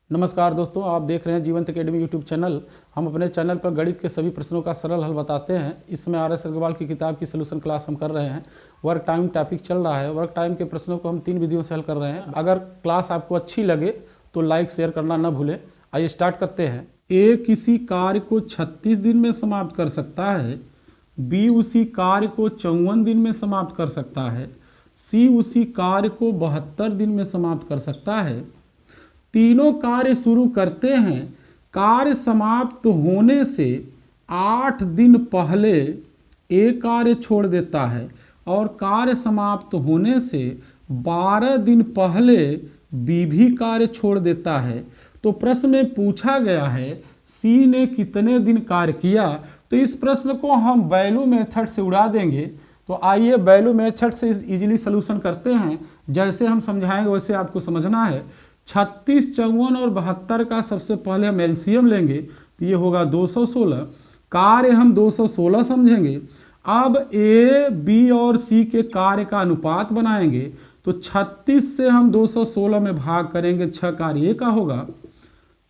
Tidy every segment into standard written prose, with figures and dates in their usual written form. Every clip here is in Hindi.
नमस्कार दोस्तों, आप देख रहे हैं जीवंत अकेडमी यूट्यूब चैनल। हम अपने चैनल पर गणित के सभी प्रश्नों का सरल हल बताते हैं। इसमें आर एस अग्रवाल की किताब की सोल्यूशन क्लास हम कर रहे हैं। वर्क टाइम टॉपिक चल रहा है। वर्क टाइम के प्रश्नों को हम 3 विधियों से हल कर रहे हैं। अगर क्लास आपको अच्छी लगे तो लाइक शेयर करना न भूलें। आइए स्टार्ट करते हैं। ए किसी कार्य को 36 दिन में समाप्त कर सकता है, बी उसी कार्य को 54 दिन में समाप्त कर सकता है, सी उसी कार्य को 72 दिन में समाप्त कर सकता है। तीनों कार्य शुरू करते हैं। कार्य समाप्त होने से 8 दिन पहले ए कार्य छोड़ देता है और कार्य समाप्त होने से 12 दिन पहले बी भी कार्य छोड़ देता है। तो प्रश्न में पूछा गया है सी ने कितने दिन कार्य किया। तो इस प्रश्न को हम वैल्यू मेथड से उड़ा देंगे। तो आइए वैल्यू मेथड से इजीली सोल्यूशन करते हैं। जैसे हम समझाएंगे वैसे आपको समझना है। 36, 54 और 72 का सबसे पहले हम एलसीएम लेंगे तो ये होगा 216। कार्य हम 216 समझेंगे। अब ए, बी और सी के कार्य का अनुपात बनाएंगे। तो 36 से हम 216 में भाग करेंगे, 6 कार्य ए का होगा।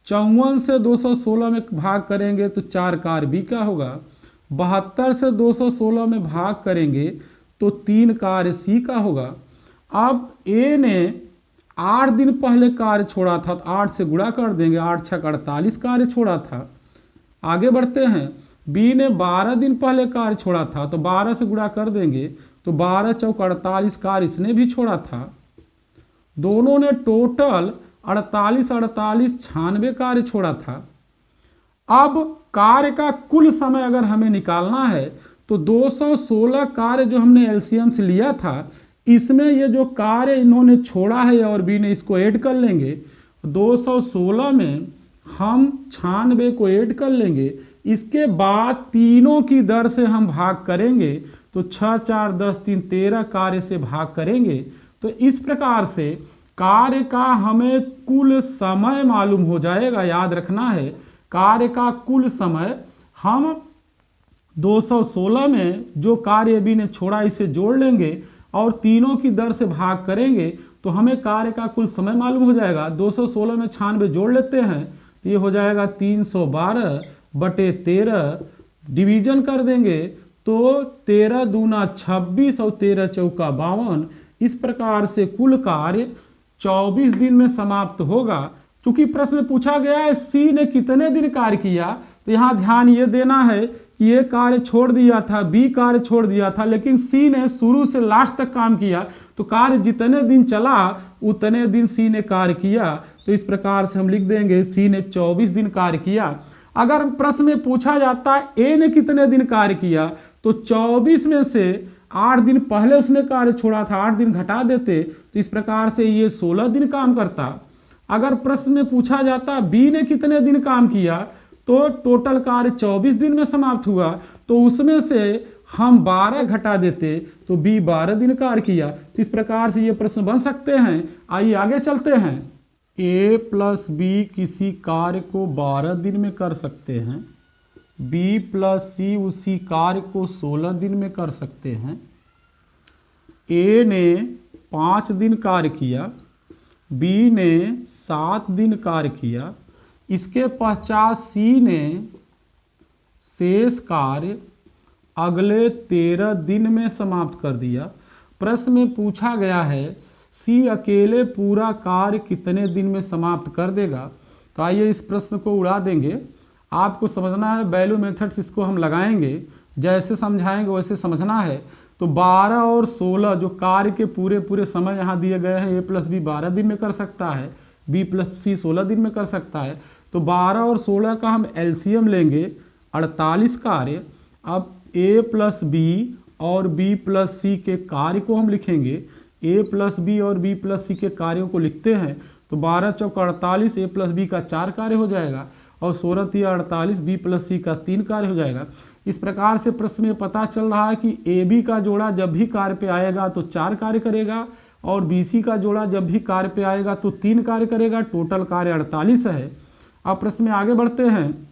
54 से 216 में भाग करेंगे तो 4 कार्य बी का होगा। 72 से 216 में भाग करेंगे तो 3 कार्य सी का होगा। अब ए ने 8 दिन पहले कार्य छोड़ा था तो 8 से गुणा कर देंगे, 8 6 48 कार्य छोड़ा था। आगे बढ़ते हैं। बी ने 12 दिन पहले कार्य छोड़ा था तो 12 से गुणा कर देंगे तो 12 चौक 48 कार्य इसने भी छोड़ा था। दोनों ने टोटल 48 48 96 कार्य छोड़ा था। अब कार्य का कुल समय अगर हमें निकालना है तो 216 कार्य जो हमने एलसीएम से लिया था, इसमें ये जो कार्य इन्होंने छोड़ा है और बी ने, इसको ऐड कर लेंगे। 216 में हम 96 को ऐड कर लेंगे। इसके बाद तीनों की दर से हम भाग करेंगे तो 6 4 10 3 13 कार्य से भाग करेंगे। तो इस प्रकार से कार्य का हमें कुल समय मालूम हो जाएगा। याद रखना है, कार्य का कुल समय हम 216 में जो कार्य बी ने छोड़ा इसे जोड़ लेंगे और तीनों की दर से भाग करेंगे तो हमें कार्य का कुल समय मालूम हो जाएगा। 216 में 96 जोड़ लेते हैं तो ये हो जाएगा 312 बटे 13। डिवीजन कर देंगे तो 13 दूना 26 और 13 चौका 52। इस प्रकार से कुल कार्य 24 दिन में समाप्त होगा। चूंकि प्रश्न पूछा गया है सी ने कितने दिन कार्य किया, तो यहाँ ध्यान ये देना है कि ये कार्य छोड़ दिया था, बी कार्य छोड़ दिया था, लेकिन सी ने शुरू से लास्ट तक काम किया। तो कार्य जितने दिन चला उतने दिन सी ने कार्य किया। तो इस प्रकार से हम लिख देंगे सी ने 24 दिन कार्य किया। अगर प्रश्न में पूछा जाता है ए ने कितने दिन कार्य किया, तो 24 में से 8 दिन पहले उसने कार्य छोड़ा था, 8 दिन घटा देते तो इस प्रकार से ये 16 दिन काम करता। अगर प्रश्न में पूछा जाता बी ने कितने दिन काम किया, तो टोटल कार्य 24 दिन में समाप्त हुआ, तो उसमें से हम 12 घटा देते तो बी 12 दिन कार्य किया। तो इस प्रकार से ये प्रश्न बन सकते हैं। आइए आगे चलते हैं। ए प्लस बी किसी कार्य को 12 दिन में कर सकते हैं, बी प्लस सी उसी कार्य को 16 दिन में कर सकते हैं। ए ने 5 दिन कार्य किया, बी ने 7 दिन कार्य किया। इसके पश्चात सी ने शेष कार्य अगले 13 दिन में समाप्त कर दिया। प्रश्न में पूछा गया है सी अकेले पूरा कार्य कितने दिन में समाप्त कर देगा। तो आइए इस प्रश्न को उड़ा देंगे। आपको समझना है वैल्यू मेथड से इसको हम लगाएंगे। जैसे समझाएंगे वैसे समझना है। तो 12 और 16 जो कार्य के पूरे समय यहाँ दिए गए हैं, ए प्लस बी 12 दिन में कर सकता है, बी प्लस सी 16 दिन में कर सकता है। तो 12 और 16 का हम एलसीएम लेंगे, 48 कार्य। अब ए प्लस बी और बी प्लस सी के कार्य को हम लिखेंगे। ए प्लस बी और बी प्लस सी के कार्यों को लिखते हैं तो 12 चौक 48, ए प्लस बी का 4 कार्य हो जाएगा और 16 3 48, बी प्लस सी का 3 कार्य हो जाएगा। इस प्रकार से प्रश्न में पता चल रहा है कि ए बी का जोड़ा जब भी कार्य पे आएगा तो 4 कार्य करेगा और बी सी का जोड़ा जब भी कार्य पे आएगा तो 3 कार्य करेगा। टोटल कार्य 48 है। अब प्रश्न में आगे बढ़ते हैं।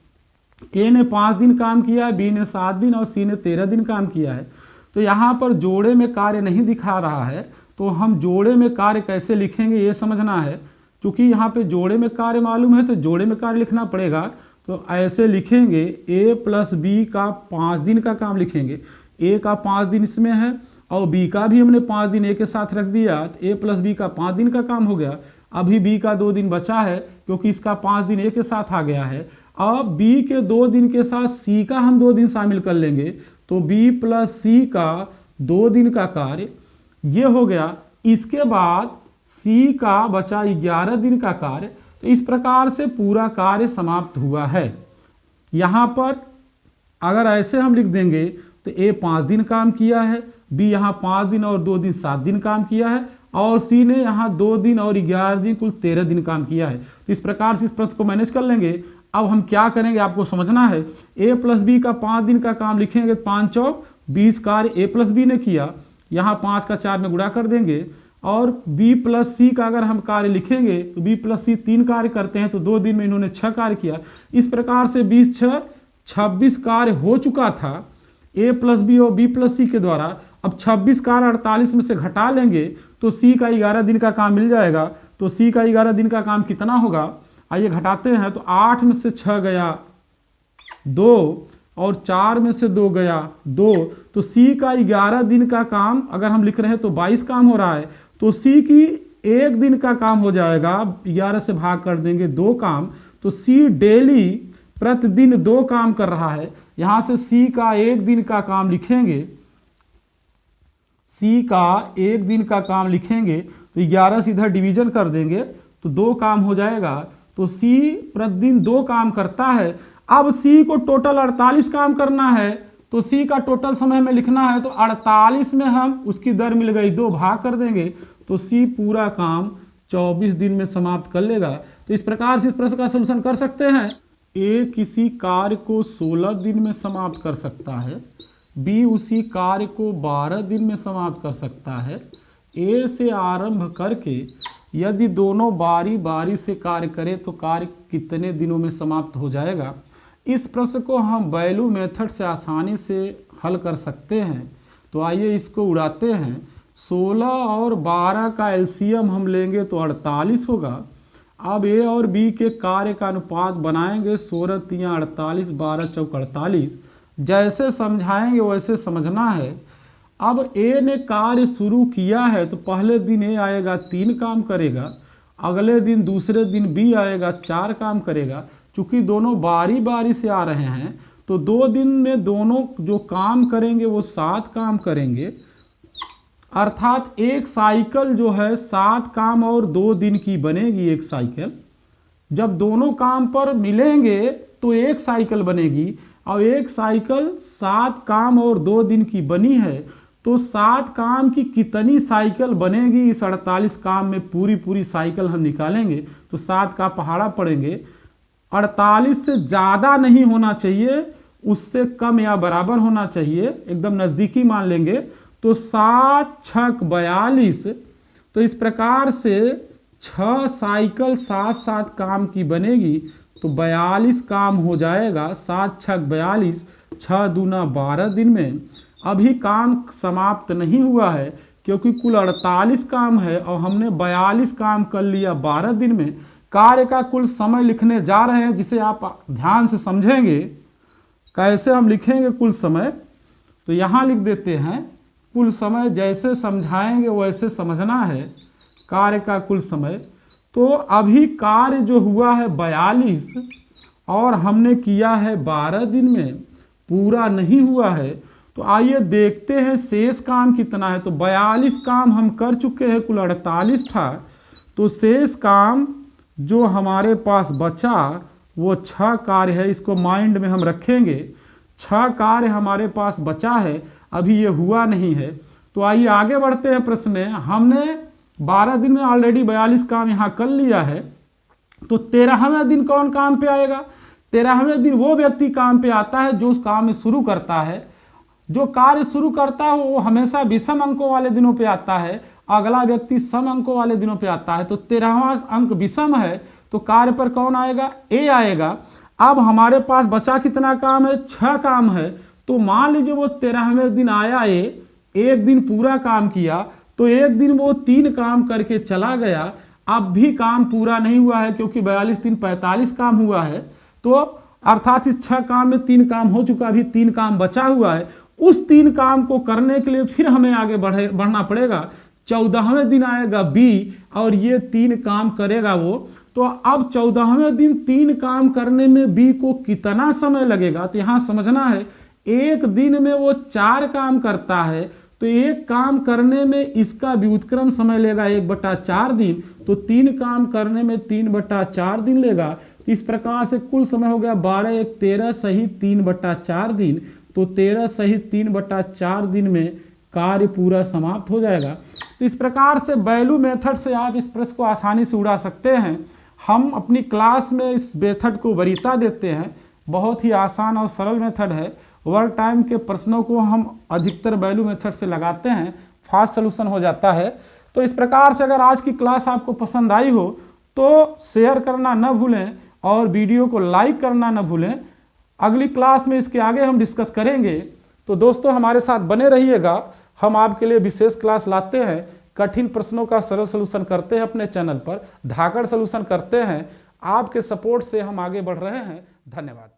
ए ने 5 दिन काम किया है, बी ने 7 दिन और सी ने 13 दिन काम किया है। तो यहाँ पर जोड़े में कार्य नहीं दिखा रहा है, तो हम जोड़े में कार्य कैसे लिखेंगे ये समझना है। क्योंकि यहाँ पे जोड़े में कार्य मालूम है तो जोड़े में कार्य लिखना पड़ेगा। तो ऐसे लिखेंगे a प्लस बी का 5 दिन का काम लिखेंगे। a का 5 दिन इसमें है और b का भी हमने 5 दिन a के साथ रख दिया, तो a प्लस बी का 5 दिन का काम हो गया। अभी b का 2 दिन बचा है क्योंकि इसका 5 दिन a के साथ आ गया है। अब b के 2 दिन के साथ c का हम 2 दिन शामिल कर लेंगे, तो b प्लस c का 2 दिन का कार्य ये हो गया। इसके बाद c का बचा 11 दिन का कार्य। तो इस प्रकार से पूरा कार्य समाप्त हुआ है। यहाँ पर अगर ऐसे हम लिख देंगे तो a 5 दिन काम किया है, b यहाँ 5 दिन और 2 दिन 7 दिन काम किया है, और c ने यहाँ 2 दिन और 11 दिन कुल 13 दिन काम किया है। तो इस प्रकार से इस प्रश्न को मैनेज कर लेंगे। अब हम क्या करेंगे आपको समझना है। a प्लस बी का 5 दिन का काम लिखेंगे, 5 चौक 20 कार्य a प्लस बी ने किया, यहाँ 5 का 4 में गुणा कर देंगे। और b प्लस सी का अगर हम कार्य लिखेंगे तो b प्लस सी 3 कार्य करते हैं, तो 2 दिन में इन्होंने 6 कार्य किया। इस प्रकार से 20 6 26 कार्य हो चुका था a प्लस बी और b प्लस सी के द्वारा। अब 26 कार्य 48 में से घटा लेंगे तो c का 11 दिन का काम मिल जाएगा। तो c का 11 दिन का काम कितना होगा, आइए घटाते हैं। तो 8 में से 6 गया 2 और 4 में से 2 गया 2, तो c का 11 दिन का काम अगर हम लिख रहे हैं तो 22 काम हो रहा है। तो c की 1 दिन का काम हो जाएगा, 11 से भाग कर देंगे 2 काम। तो c डेली प्रतिदिन 2 काम कर रहा है। यहां से c का 1 दिन का काम लिखेंगे, c का 1 दिन का काम लिखेंगे तो 11 से इधर डिवीजन कर देंगे तो 2 काम हो जाएगा। तो c प्रतिदिन 2 काम करता है। अब c को टोटल 48 काम करना है, तो c का टोटल समय में लिखना है, तो 48 में हम उसकी दर मिल गई 2 भाग कर देंगे तो c पूरा काम 24 दिन में समाप्त कर लेगा। तो इस प्रकार से इस प्रश्न का सलूशन कर सकते हैं। a किसी कार्य को 16 दिन में समाप्त कर सकता है, b उसी कार्य को 12 दिन में समाप्त कर सकता है। a से आरंभ करके यदि दोनों बारी बारी से कार्य करें तो कार्य कितने दिनों में समाप्त हो जाएगा। इस प्रश्न को हम वैल्यू मेथड से आसानी से हल कर सकते हैं। तो आइए इसको उड़ाते हैं। 16 और 12 का एलसीएम हम लेंगे तो 48 होगा। अब a और b के कार्य का अनुपात बनाएंगे, 16 तियां 48, 12 चौक 48। जैसे समझाएंगे वैसे समझना है। अब a ने कार्य शुरू किया है तो पहले दिन a आएगा 3 काम करेगा, अगले दिन दूसरे दिन b आएगा 4 काम करेगा। चूंकि दोनों बारी बारी से आ रहे हैं तो 2 दिन में दोनों जो काम करेंगे वो 7 काम करेंगे, अर्थात एक साइकिल जो है 7 काम और 2 दिन की बनेगी। एक साइकिल जब दोनों काम पर मिलेंगे तो एक साइकिल बनेगी, और एक साइकिल 7 काम और 2 दिन की बनी है, तो 7 काम की कितनी साइकिल बनेगी इस 48 काम में पूरी साइकिल हम निकालेंगे तो 7 का पहाड़ा पड़ेंगे। 48 से ज़्यादा नहीं होना चाहिए, उससे कम या बराबर होना चाहिए, एकदम नज़दीकी मान लेंगे। तो 7 छक 42, तो इस प्रकार से 6 साइकिल 7 काम की बनेगी तो 42 काम हो जाएगा। 7 छक 42, 6 दूना 12 दिन में। अभी काम समाप्त नहीं हुआ है क्योंकि कुल 48 काम है और हमने 42 काम कर लिया 12 दिन में। कार्य का कुल समय लिखने जा रहे हैं, जिसे आप ध्यान से समझेंगे। कैसे हम लिखेंगे कुल समय, तो यहाँ लिख देते हैं कुल समय। जैसे समझाएंगे वैसे समझना है कार्य का कुल समय। तो अभी कार्य जो हुआ है 42 और हमने किया है 12 दिन में, पूरा नहीं हुआ है। तो आइए देखते हैं शेष काम कितना है। तो 42 काम हम कर चुके हैं, कुल 48 था। तो शेष काम जो हमारे पास बचा वो 6 कार्य है। इसको माइंड में हम रखेंगे। 6 कार्य हमारे पास बचा है, अभी ये हुआ नहीं है। तो आइए आगे बढ़ते हैं प्रश्न में। हमने 12 दिन में ऑलरेडी 42 काम यहाँ कर लिया है, तो 13वें दिन कौन काम पे आएगा। 13वें दिन वो व्यक्ति काम पे आता है जो उस काम में शुरू करता है। जो कार्य शुरू करता है वो हमेशा विषम अंकों वाले दिनों पे आता है, अगला व्यक्ति सम अंकों वाले दिनों पे आता है। तो 13वां अंक विषम है तो कार्य पर कौन आएगा, ए आएगा। अब हमारे पास बचा कितना काम है, 6 काम है। तो मान लीजिए वो 13वें दिन आया, एक दिन पूरा काम किया, तो एक दिन वो 3 काम करके चला गया। अब भी काम पूरा नहीं हुआ है, क्योंकि 42 3 45 काम हुआ है। तो अर्थात इस 6 काम में 3 काम हो चुका, अभी 3 काम बचा हुआ है। उस 3 काम को करने के लिए फिर हमें आगे बढ़ना पड़ेगा। 14वें दिन आएगा बी और ये 3 काम करेगा वो। तो अब 14वें दिन 3 काम करने में बी को कितना समय लगेगा, तो यहां समझना है एक दिन में वो 4 काम करता है, तो एक काम करने में इसका व्युत्क्रम समय लेगा 1/4 दिन, तो 3 काम करने में 3/4 दिन लेगा। तो इस प्रकार से कुल समय हो गया 12 1 13 सही 3/4 दिन। तो 13 सही 3/4 दिन में कार्य पूरा समाप्त हो जाएगा। तो इस प्रकार से वैल्यू मेथड से आप इस प्रश्न को आसानी से उड़ा सकते हैं। हम अपनी क्लास में इस मेथड को वरीयता देते हैं, बहुत ही आसान और सरल मेथड है। वर्क टाइम के प्रश्नों को हम अधिकतर वैल्यू मेथड से लगाते हैं, फास्ट सलूशन हो जाता है। तो इस प्रकार से अगर आज की क्लास आपको पसंद आई हो तो शेयर करना न भूलें और वीडियो को लाइक करना न भूलें। अगली क्लास में इसके आगे हम डिस्कस करेंगे। तो दोस्तों हमारे साथ बने रहिएगा, हम आपके लिए विशेष क्लास लाते हैं, कठिन प्रश्नों का सरल सलूशन करते हैं अपने चैनल पर, धाकड़ सलूशन करते हैं। आपके सपोर्ट से हम आगे बढ़ रहे हैं। धन्यवाद।